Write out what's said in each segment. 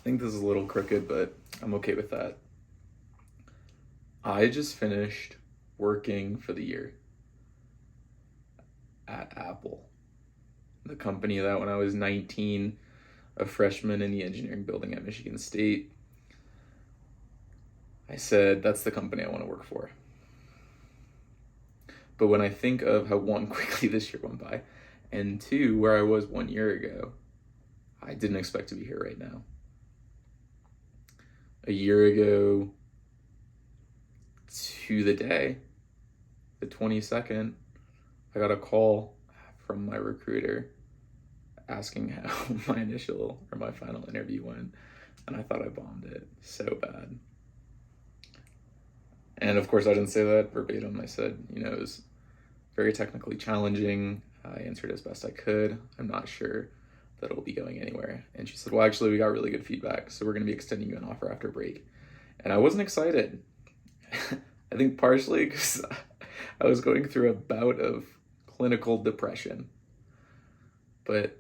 think this is a little crooked, but I'm okay with that. I just finished working for the year at Apple, the company that when I was 19, a freshman in the engineering building at Michigan State, I said, that's the company I want to work for. But when I think of how one, quickly this year went by, and two, where I was 1 year ago, I didn't expect to be here right now. A year ago to the day, the 22nd, I got a call from my recruiter asking how my initial or my final interview went, and I thought I bombed it so bad. And of course, I didn't say that verbatim. I said, it was very technically challenging. I answered as best I could. I'm not sure that it'll be going anywhere. And she said, well, actually, we got really good feedback, so we're going to be extending you an offer after break. And I wasn't excited. I think partially because I was going through a bout of clinical depression. But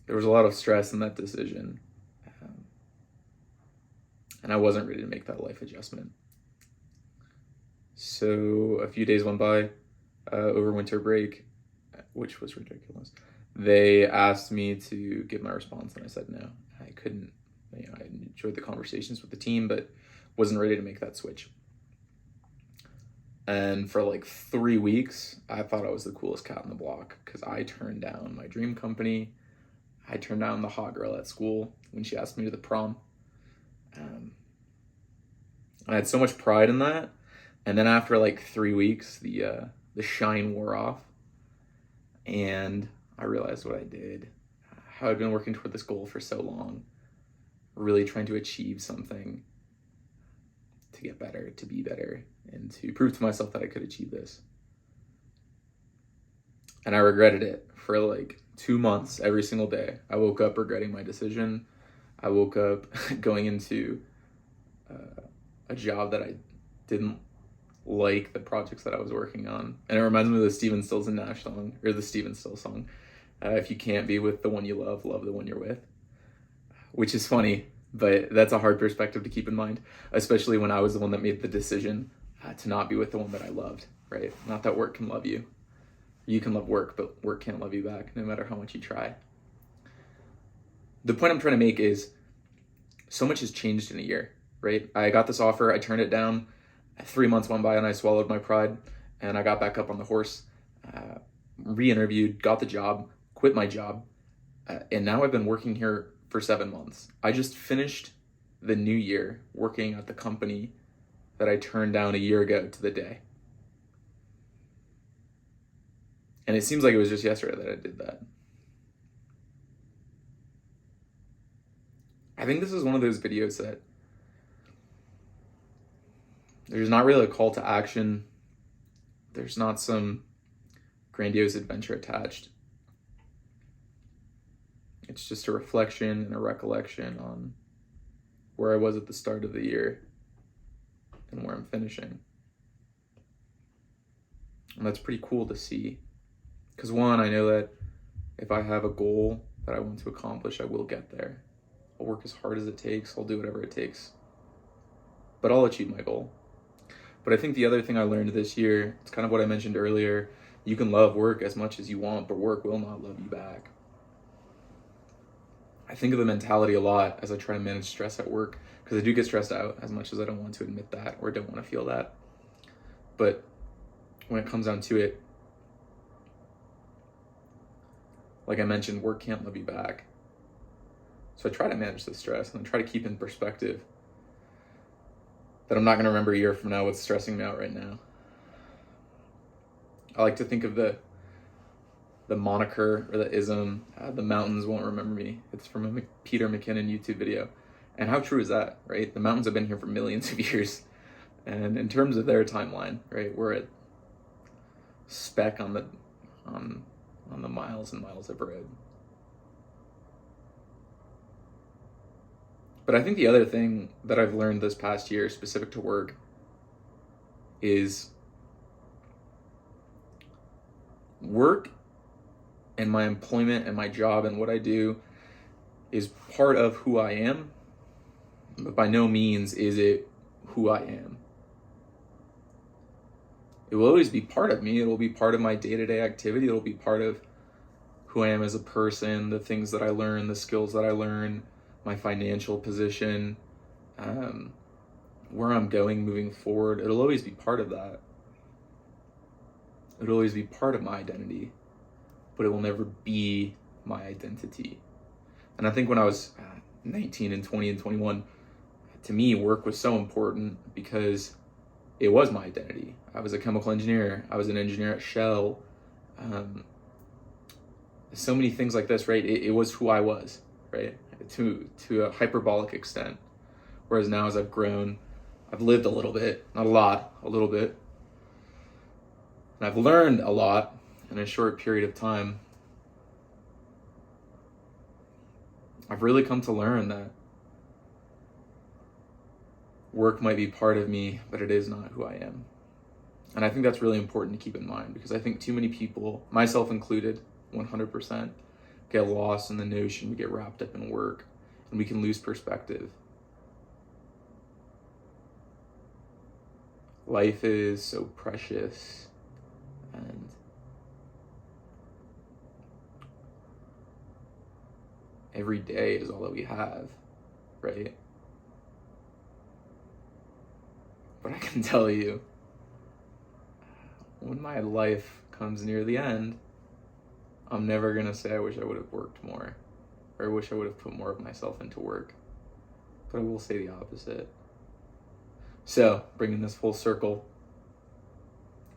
there was a lot of stress in that decision. And I wasn't ready to make that life adjustment. So a few days went by over winter break, which was ridiculous. They asked me to give my response, and I said no. I couldn't. I enjoyed the conversations with the team, but wasn't ready to make that switch. And for like 3 weeks, I thought I was the coolest cat in the block because I turned down my dream company. I turned down the hot girl at school when she asked me to the prom. I had so much pride in that. And then after like 3 weeks, the shine wore off. And I realized what I did, how I'd been working toward this goal for so long, really trying to achieve something to get better, to be better, and to prove to myself that I could achieve this. And I regretted it for like 2 months every single day. I woke up regretting my decision. I woke up going into a job that I didn't like the projects that I was working on. And it reminds me of the Steven Stills and Nash song, or the Steven Stills song. If you can't be with the one you love the one you're with. Which is funny, but that's a hard perspective to keep in mind, especially when I was the one that made the decision to not be with the one that I loved, right? Not that work can love you. You can love work, but work can't love you back, no matter how much you try. The point I'm trying to make is so much has changed in a year, right? I got this offer, I turned it down. 3 months went by and I swallowed my pride and I got back up on the horse, re-interviewed, got the job, quit my job, and now I've been working here for 7 months. I just finished the new year working at the company that I turned down a year ago to the day. And it seems like it was just yesterday that I did that. I think this is one of those videos that there's not really a call to action. There's not some grandiose adventure attached. It's just a reflection and a recollection on where I was at the start of the year and where I'm finishing. And that's pretty cool to see. Because one, I know that if I have a goal that I want to accomplish, I will get there. I'll work as hard as it takes. I'll do whatever it takes. But I'll achieve my goal. But I think the other thing I learned this year, it's kind of what I mentioned earlier. You can love work as much as you want, but work will not love you back. I think of the mentality a lot as I try to manage stress at work, because I do get stressed out as much as I don't want to admit that or don't want to feel that. But when it comes down to it, like I mentioned, work can't love you back. So I try to manage the stress and I try to keep in perspective that I'm not going to remember a year from now what's stressing me out right now. I like to think of the moniker or the ism, the mountains won't remember me. It's from a Peter McKinnon YouTube video. And how true is that, right? The mountains have been here for millions of years. And in terms of their timeline, right, we're at speck on the miles and miles of road. But I think the other thing that I've learned this past year specific to work is work and my employment and my job and what I do is part of who I am, but by no means is it who I am. It will always be part of me. It'll be part of my day-to-day activity. It'll be part of who I am as a person, the things that I learn, the skills that I learn, my financial position, where I'm going moving forward. It'll always be part of that. It'll always be part of my identity, but it will never be my identity. And I think when I was 19 and 20 and 21, to me, work was so important because it was my identity. I was a chemical engineer. I was an engineer at Shell. So many things like this, right? It was who I was, right? To a hyperbolic extent. Whereas now as I've grown, I've lived a little bit, not a lot, a little bit. And I've learned a lot in a short period of time. I've really come to learn that work might be part of me, but it is not who I am. And I think that's really important to keep in mind, because I think too many people, myself included, 100%, get lost in the notion, we get wrapped up in work, and we can lose perspective. Life is so precious, and every day is all that we have, right? But I can tell you, when my life comes near the end, I'm never gonna say I wish I would have worked more, or I wish I would have put more of myself into work. But I will say the opposite. So, bringing this full circle,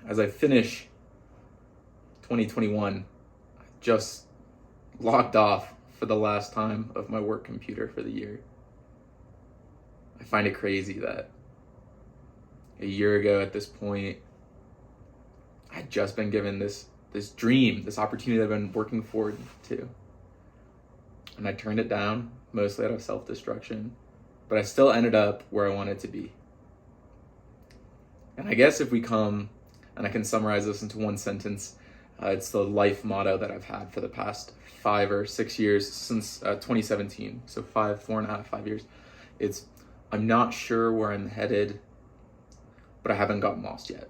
as I finish 2021, I just logged off for the last time of my work computer for the year. I find it crazy that a year ago at this point, I'd just been given this dream, this opportunity that I've been working forward to. And I turned it down, mostly out of self-destruction, but I still ended up where I wanted to be. And I guess if we come, and I can summarize this into one sentence, it's the life motto that I've had for the past 5 or 6 years, since 2017, so 4.5 years. It's, I'm not sure where I'm headed, but I haven't gotten lost yet.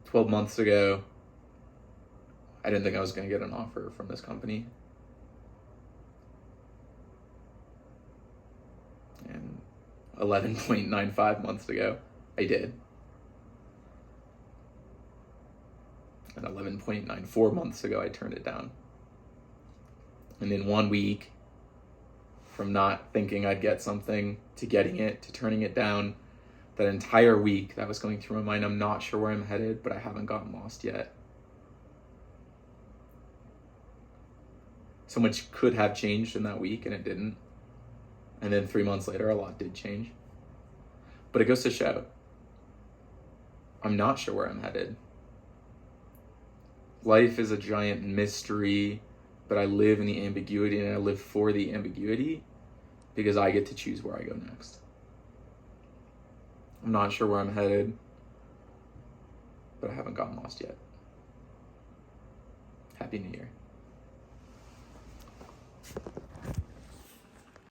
"12 months ago, I didn't think I was going to get an offer from this company. And 11.95 months ago, I did. And 11.94 months ago, I turned it down. And in 1 week, from not thinking I'd get something to getting it to turning it down, that entire week that was going through my mind, I'm not sure where I'm headed, but I haven't gotten lost yet. So much could have changed in that week, and it didn't. And then 3 months later, a lot did change. But it goes to show, I'm not sure where I'm headed. Life is a giant mystery, but I live in the ambiguity, and I live for the ambiguity because I get to choose where I go next. I'm not sure where I'm headed, but I haven't gotten lost yet. Happy New Year.